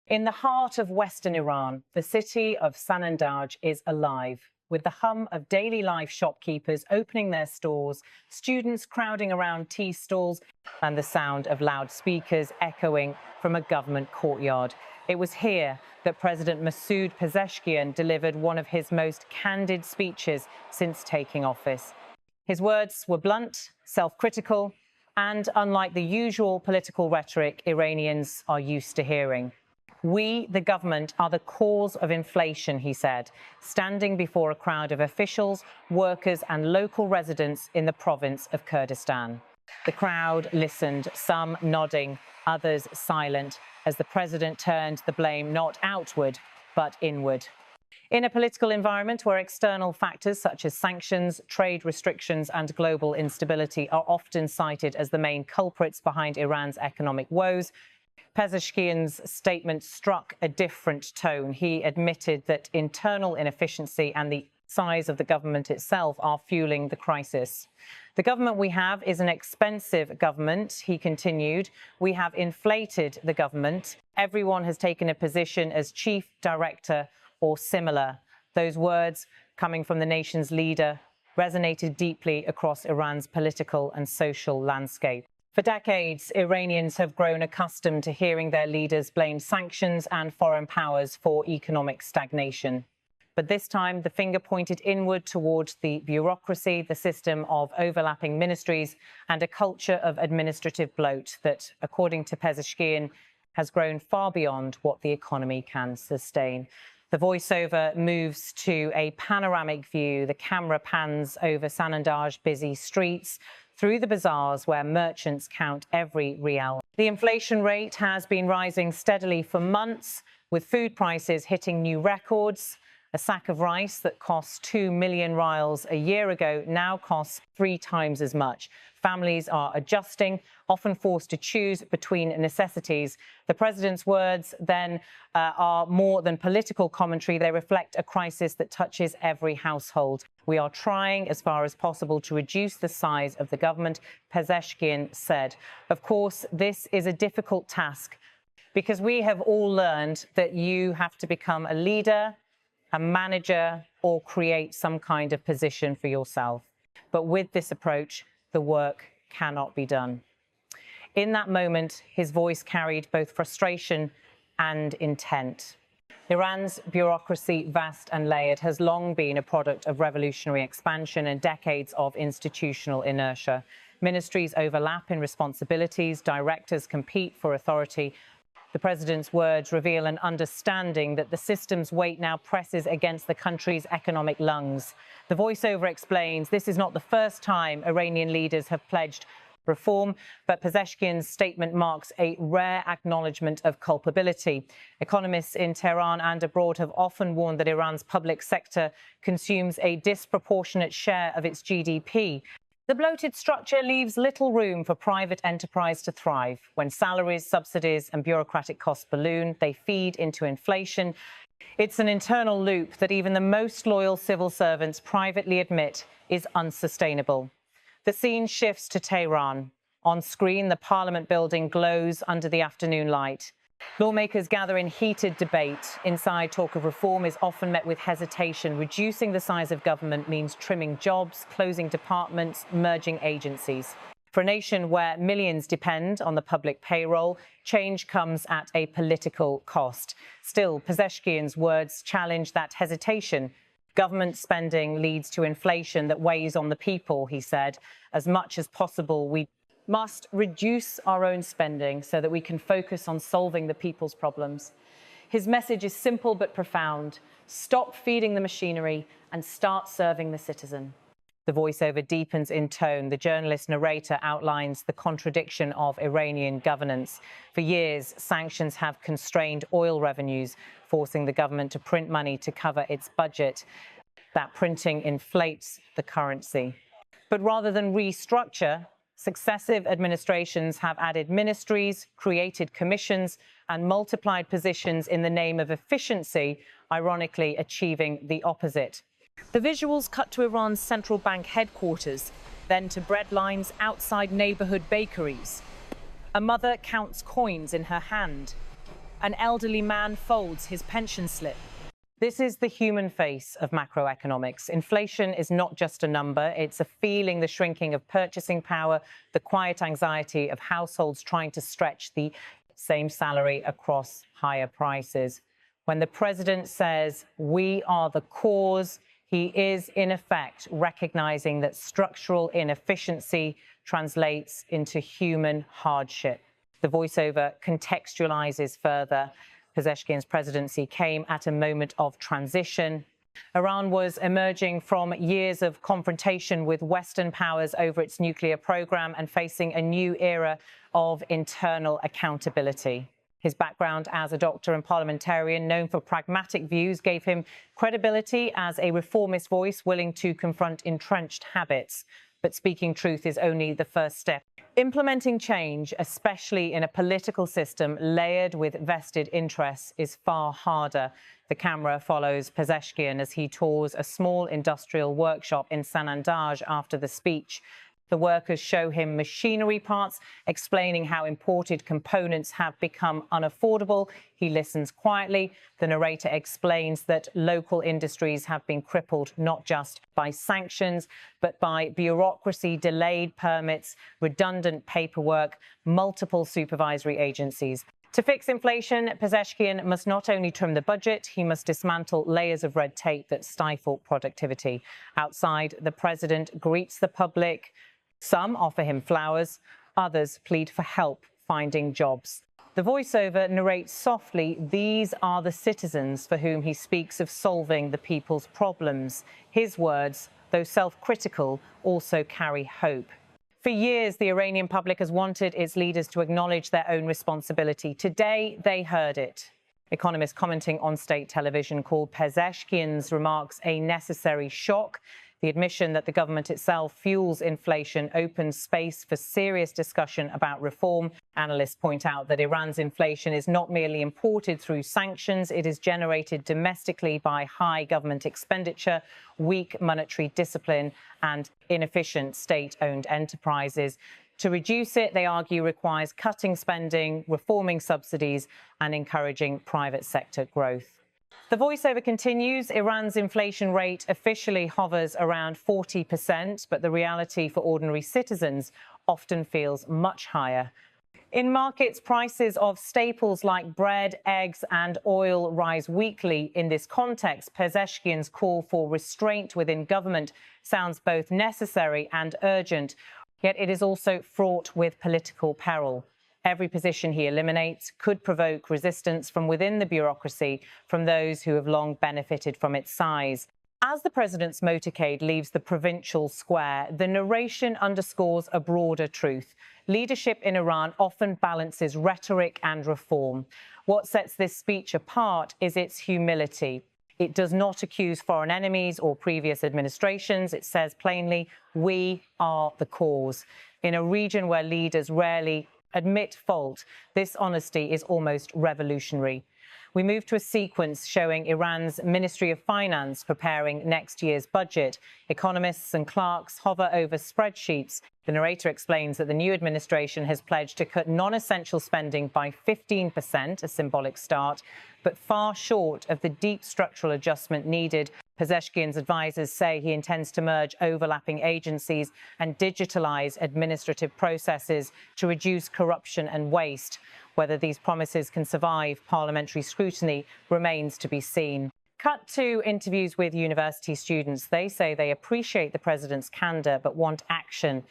In the heart of western Iran, the city of Sanandaj is alive, with the hum of daily life shopkeepers opening their stores, students crowding around tea stalls, and the sound of loudspeakers echoing from a government courtyard. It was here that President Massoud Pezeshkian delivered one of his most candid speeches since taking office. His words were blunt, self-critical, and unlike the usual political rhetoric Iranians are used to hearing. We, the government, are the cause of inflation, he said, standing before a crowd of officials, workers and local residents in the province of Kurdistan. The crowd listened, some nodding, others silent, as the president turned the blame not outward, but inward. In a political environment where external factors such as sanctions, trade restrictions and global instability are often cited as the main culprits behind Iran's economic woes, Pezeshkian's statement struck a different tone. He admitted that internal inefficiency and the size of the government itself are fueling the crisis. The government we have is an expensive government, he continued. We have inflated the government. Everyone has taken a position as chief director or similar. Those words, coming from the nation's leader, resonated deeply across Iran's political and social landscape. For decades, Iranians have grown accustomed to hearing their leaders blame sanctions and foreign powers for economic stagnation. But this time, the finger pointed inward towards the bureaucracy, the system of overlapping ministries, and a culture of administrative bloat that, according to Pezeshkian, has grown far beyond what the economy can sustain. The voiceover moves to a panoramic view. The camera pans over Sanandaj's busy streets, through the bazaars where merchants count every rial. The inflation rate has been rising steadily for months, with food prices hitting new records. A sack of rice that cost 2 million rials a year ago now costs 3 times as much. Families are adjusting, often forced to choose between necessities. The president's words then are more than political commentary. They reflect a crisis that touches every household. We are trying as far as possible to reduce the size of the government, Pezeshkian said. Of course, this is a difficult task because we have all learned that you have to become a leader, a manager, or create some kind of position for yourself. But with this approach, the work cannot be done. In that moment, his voice carried both frustration and intent. Iran's bureaucracy, vast and layered, has long been a product of revolutionary expansion and decades of institutional inertia. Ministries overlap in responsibilities, directors compete for authority. The president's words reveal an understanding that the system's weight now presses against the country's economic lungs. The voiceover explains this is not the first time Iranian leaders have pledged reform, but Pezeshkian's statement marks a rare acknowledgement of culpability. Economists in Tehran and abroad have often warned that Iran's public sector consumes a disproportionate share of its GDP. The bloated structure leaves little room for private enterprise to thrive. When salaries, subsidies and bureaucratic costs balloon, they feed into inflation. It's an internal loop that even the most loyal civil servants privately admit is unsustainable. The scene shifts to Tehran. On screen, the parliament building glows under the afternoon light. Lawmakers gather in heated debate. Inside, talk of reform is often met with hesitation. Reducing the size of government means trimming jobs, closing departments, merging agencies. For a nation where millions depend on the public payroll, change comes at a political cost. Still, Pezeshkian's words challenge that hesitation. Government spending leads to inflation that weighs on the people, he said. As much as possible, we must reduce our own spending so that we can focus on solving the people's problems. His message is simple but profound. Stop feeding the machinery and start serving the citizen. The voiceover deepens in tone. The journalist narrator outlines the contradiction of Iranian governance. For years, sanctions have constrained oil revenues, forcing the government to print money to cover its budget. That printing inflates the currency. But rather than restructure, successive administrations have added ministries, created commissions, and multiplied positions in the name of efficiency, ironically achieving the opposite. The visuals cut to Iran's central bank headquarters, then to bread lines outside neighborhood bakeries. A mother counts coins in her hand. An elderly man folds his pension slip. This is the human face of macroeconomics. Inflation is not just a number, it's a feeling, the shrinking of purchasing power, the quiet anxiety of households trying to stretch the same salary across higher prices. When the president says, "We are the cause," he is, in effect, recognizing that structural inefficiency translates into human hardship. The voiceover contextualizes further. Pezeshkian's presidency came at a moment of transition. Iran was emerging from years of confrontation with Western powers over its nuclear program and facing a new era of internal accountability. His background as a doctor and parliamentarian known for pragmatic views gave him credibility as a reformist voice willing to confront entrenched habits. But speaking truth is only the first step. Implementing change, especially in a political system layered with vested interests, is far harder. The camera follows Pezeshkian as he tours a small industrial workshop in Sanandaj after the speech. The workers show him machinery parts, explaining how imported components have become unaffordable. He listens quietly. The narrator explains that local industries have been crippled not just by sanctions, but by bureaucracy, delayed permits, redundant paperwork, multiple supervisory agencies. To fix inflation, Pezeshkian must not only trim the budget, he must dismantle layers of red tape that stifle productivity. Outside, the president greets the public. Some offer him flowers, others plead for help finding jobs. The voiceover narrates softly, these are the citizens for whom he speaks of solving the people's problems. His words, though self-critical, also carry hope. For years, the Iranian public has wanted its leaders to acknowledge their own responsibility. Today, they heard it. Economists commenting on state television called Pezeshkian's remarks a necessary shock. The admission that the government itself fuels inflation opens space for serious discussion about reform. Analysts point out that Iran's inflation is not merely imported through sanctions, it is generated domestically by high government expenditure, weak monetary discipline, and inefficient state-owned enterprises. To reduce it, they argue, requires cutting spending, reforming subsidies, and encouraging private sector growth. The voiceover continues. Iran's inflation rate officially hovers around 40%, but the reality for ordinary citizens often feels much higher. In markets, prices of staples like bread, eggs, and oil rise weekly. In this context, Pezeshkian's call for restraint within government sounds both necessary and urgent, yet it is also fraught with political peril. Every position he eliminates could provoke resistance from within the bureaucracy, from those who have long benefited from its size. As the president's motorcade leaves the provincial square, the narration underscores a broader truth. Leadership in Iran often balances rhetoric and reform. What sets this speech apart is its humility. It does not accuse foreign enemies or previous administrations. It says plainly, we are the cause. In a region where leaders rarely admit fault, this honesty is almost revolutionary. We move to a sequence showing Iran's Ministry of Finance preparing next year's budget. Economists and clerks hover over spreadsheets. The narrator explains that the new administration has pledged to cut non-essential spending by 15%, a symbolic start, but far short of the deep structural adjustment needed. Pezeshkian's advisors say he intends to merge overlapping agencies and digitalize administrative processes to reduce corruption and waste. Whether these promises can survive parliamentary scrutiny remains to be seen. Cut to interviews with university students. They say they appreciate the president's candor but want action.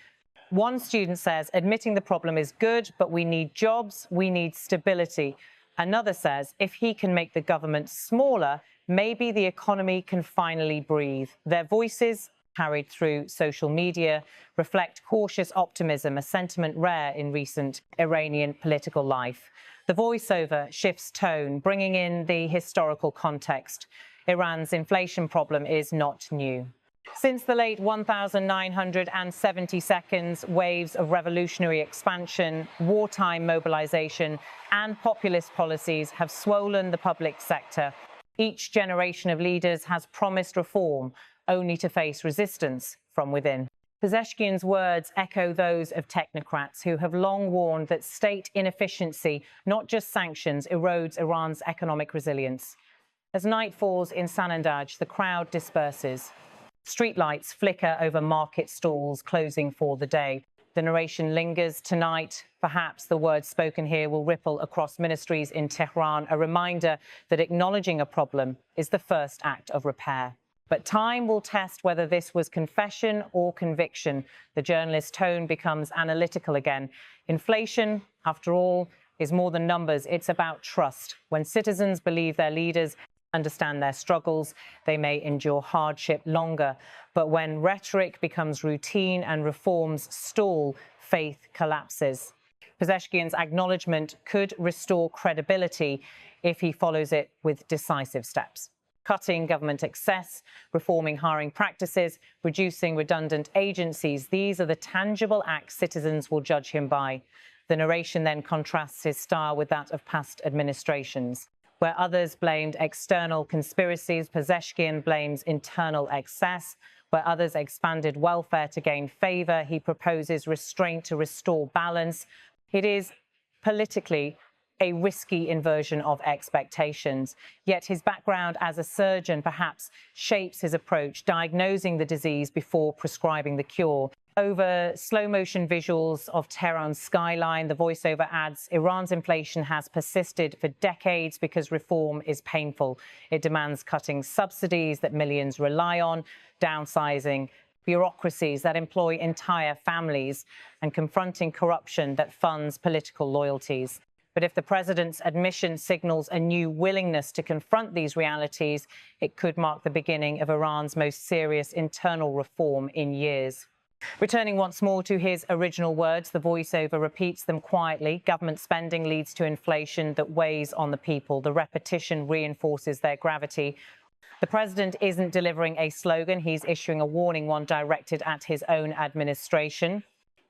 One student says, admitting the problem is good, but we need jobs, we need stability. Another says, if he can make the government smaller, maybe the economy can finally breathe. Their voices, carried through social media, reflect cautious optimism, a sentiment rare in recent Iranian political life. The voiceover shifts tone, bringing in the historical context. Iran's inflation problem is not new. Since the late 1972, waves of revolutionary expansion, wartime mobilization, and populist policies have swollen the public sector. Each generation of leaders has promised reform, only to face resistance from within. Pezeshkian's words echo those of technocrats who have long warned that state inefficiency, not just sanctions, erodes Iran's economic resilience. As night falls in Sanandaj, the crowd disperses. Streetlights flicker over market stalls closing for the day. The narration lingers. Tonight, perhaps the words spoken here will ripple across ministries in Tehran, a reminder that acknowledging a problem is the first act of repair. But time will test whether this was confession or conviction. The journalist's tone becomes analytical again. Inflation, after all, is more than numbers. It's about trust. When citizens believe their leaders understand their struggles, they may endure hardship longer. But when rhetoric becomes routine and reforms stall, faith collapses. Pezeshkian's acknowledgement could restore credibility if he follows it with decisive steps. Cutting government excess, reforming hiring practices, reducing redundant agencies. These are the tangible acts citizens will judge him by. The narration then contrasts his style with that of past administrations. Where others blamed external conspiracies, Pezeshkian blames internal excess. Where others expanded welfare to gain favour, he proposes restraint to restore balance. It is politically a risky inversion of expectations. Yet his background as a surgeon perhaps shapes his approach, diagnosing the disease before prescribing the cure. Over slow-motion visuals of Tehran's skyline, the voiceover adds, Iran's inflation has persisted for decades because reform is painful. It demands cutting subsidies that millions rely on, downsizing bureaucracies that employ entire families, and confronting corruption that funds political loyalties. But if the president's admission signals a new willingness to confront these realities, it could mark the beginning of Iran's most serious internal reform in years. Returning once more to his original words, the voiceover repeats them quietly. Government spending leads to inflation that weighs on the people. The repetition reinforces their gravity. The president isn't delivering a slogan. He's issuing a warning, one directed at his own administration.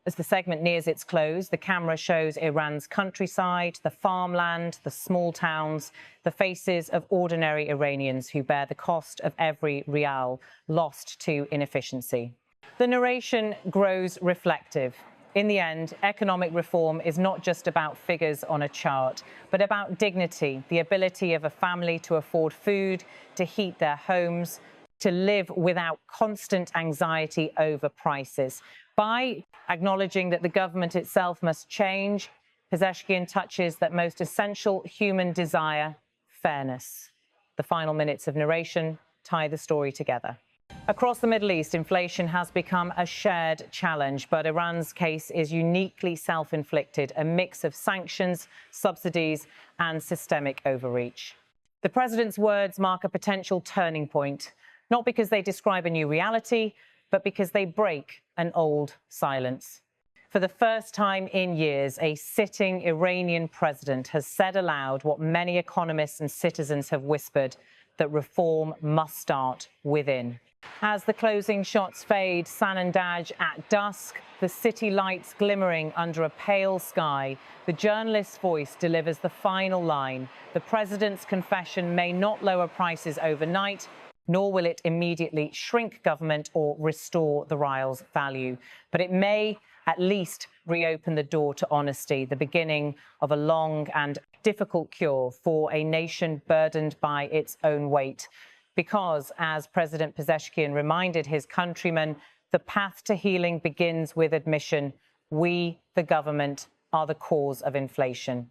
As the segment nears its close, the camera shows Iran's countryside, the farmland, the small towns, the faces of ordinary Iranians who bear the cost of every rial lost to inefficiency. The narration grows reflective. In the end, economic reform is not just about figures on a chart, but about dignity, the ability of a family to afford food, to heat their homes, to live without constant anxiety over prices. By acknowledging that the government itself must change, Pezeshkian touches that most essential human desire, fairness. The final minutes of narration tie the story together. Across the Middle East, inflation has become a shared challenge, but Iran's case is uniquely self-inflicted, a mix of sanctions, subsidies, and systemic overreach. The president's words mark a potential turning point, not because they describe a new reality, but because they break an old silence. For the first time in years, a sitting Iranian president has said aloud what many economists and citizens have whispered, that reform must start within. As the closing shots fade, Sanandaj at dusk, the city lights glimmering under a pale sky, the journalist's voice delivers the final line. The president's confession may not lower prices overnight, nor will it immediately shrink government or restore the rial's value. But it may at least reopen the door to honesty, the beginning of a long and difficult cure for a nation burdened by its own weight. Because, as President Pezeshkian reminded his countrymen, the path to healing begins with admission. We, the government, are the cause of inflation.